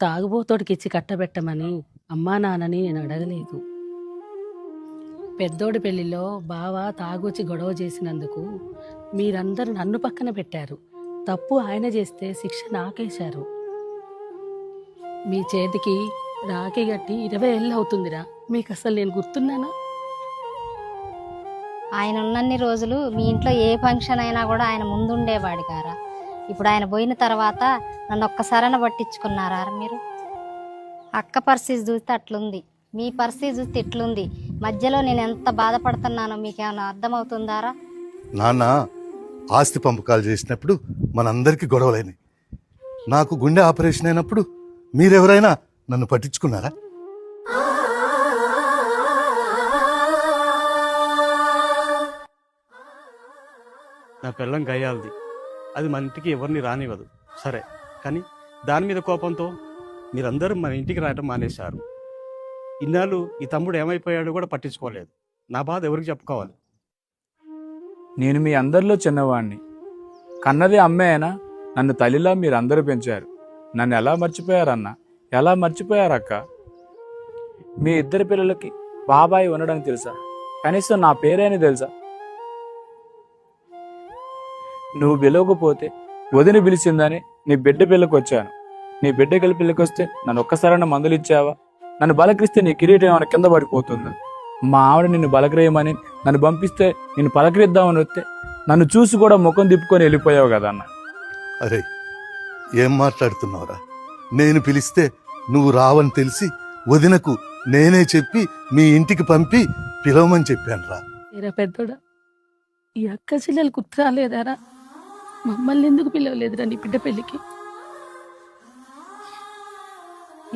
తాగుబోతోడికిచ్చి కట్టబెట్టమని అమ్మా నాన్నని నేను అడగలేదు. పెద్దోడి పెళ్లిలో బావ తాగొచ్చి గొడవ చేసినందుకు మీరందరూ నన్ను పక్కన పెట్టారు. తప్పు ఆయన చేస్తే శిక్ష నాకేశారు. మీ చేతికి రాఖీ గట్టి 20 ఏళ్ళు అవుతుందిరా. మీకు అసలు నేను గుర్తున్నానా? ఆయన ఉన్నన్ని రోజులు మీ ఇంట్లో ఏ ఫంక్షన్ అయినా కూడా ఆయన ముందుండేవాడు గారా. ఇప్పుడు ఆయన పోయిన తర్వాత నన్ను ఒక్కసారైనా పట్టించుకున్నారా మీరు? అక్క పరిస్థితి చూస్తే అట్లుంది, మీ పరిస్థితి చూస్తే ఇట్లుంది. మధ్యలో నేను ఎంత బాధపడుతున్నానో మీకేమైనా అర్థమవుతుందారా? నాన్న ఆస్తి పంపకాలు చేసినప్పుడు మనందరికీ గొడవలైనాయి. నాకు గుండె ఆపరేషన్ అయినప్పుడు మీరెవరైనా నన్ను పట్టించుకున్నారా? నా పిల్లం గయ్యాలది, అది మన ఇంటికి ఎవరిని రానివ్వదు. సరే, కానీ దాని మీద కోపంతో మీరందరూ మన ఇంటికి రావటం మానేశారు. ఇన్నాళ్ళు ఈ తమ్ముడు ఏమైపోయాడో కూడా పట్టించుకోలేదు. నా బాధ ఎవరికి చెప్పుకోవాలి? నేను మీ అందరిలో చిన్నవాణ్ణి. కన్నది అమ్మే అయినా నన్ను తల్లిలా మీరందరూ పెంచారు. నన్ను ఎలా మర్చిపోయారన్నా? ఎలా మర్చిపోయారక్క? మీ ఇద్దరి పిల్లలకి బాబాయ్ ఉండడం తెలుసా? కనీసం నా పేరైనా తెలుసా? నువ్వు పిలవకపోతే వదిన పిలిచిందని నీ బిడ్డ పిల్లకి వచ్చాను. నీ బిడ్డ గల పిల్లకి వస్తే నన్ను ఒక్కసారైనా మందులు ఇచ్చావా? నన్ను బలకరిస్తే నీ కిరీటం ఏమైనా కింద పడిపోతుందా? మా ఆవిడ నిన్ను బలకరేయమని నన్ను పంపిస్తే నేను పలకరిద్దామని వస్తే నన్ను చూసి కూడా ముఖం తిప్పుకొని వెళ్ళిపోయావు కదా అన్న. అరే ఏం మాట్లాడుతున్నావురా? నేను పిలిస్తే నువ్వు రావని తెలిసి వదినకు నేనే చెప్పి మీ ఇంటికి పంపి పిలవమని చెప్పాను రా. ఏరా పెద్దోడా, ఈ అక్క చెల్లెలు గుర్తు రాలేదారా? మమ్మల్ని ఎందుకు పిలవలేదురా నీ బిడ్డ పెళ్ళికి?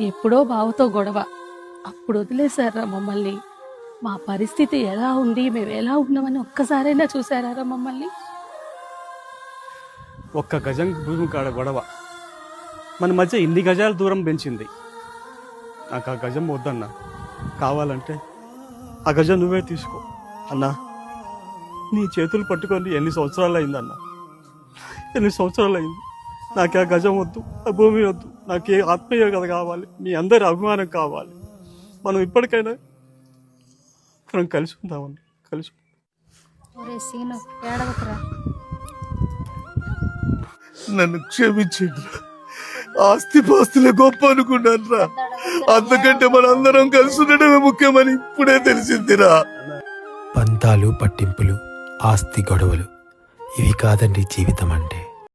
ఎప్పుడో బావతో గొడవ, అప్పుడు వదిలేశారా మమ్మల్ని? మా పరిస్థితి ఎలా ఉంది, మేము ఎలా ఉన్నామని ఒక్కసారైనా చూసారా మమ్మల్ని? ఒక్క గజం భూమి కాడ గొడవ మన మధ్య ఇన్ని గజాల దూరం పెంచింది. నాకు ఆ గజం వద్దన్నా, కావాలంటే ఆ గజం నువ్వే తీసుకో అన్నా. నీ చేతులు పట్టుకొని ఎన్ని సంవత్సరాలు అయిందన్నా, ఎన్ని సంవత్సరాలు అయింది. నాకు ఆ గజం వద్దు, ఆ భూమి వద్దు. నాకు ఏ ఆత్మీయ కథ కావాలి, మీ అందరి అభిమానం కావాలి. మనం ఇప్పటికైనా మనం కలిసి ఉందామని. కలిసి నన్ను క్షమించండి. ఆస్తి పాస్తులే గొప్ప అనుకున్నాను రా. అంతకంటే మనందరం కలిసి ఉండడమే ముఖ్యమని ఇప్పుడే తెలిసిందిరా. పంతాలు, పట్టింపులు, ఆస్తి గొడవలు ఇవి కాదండి జీవితం అంటే.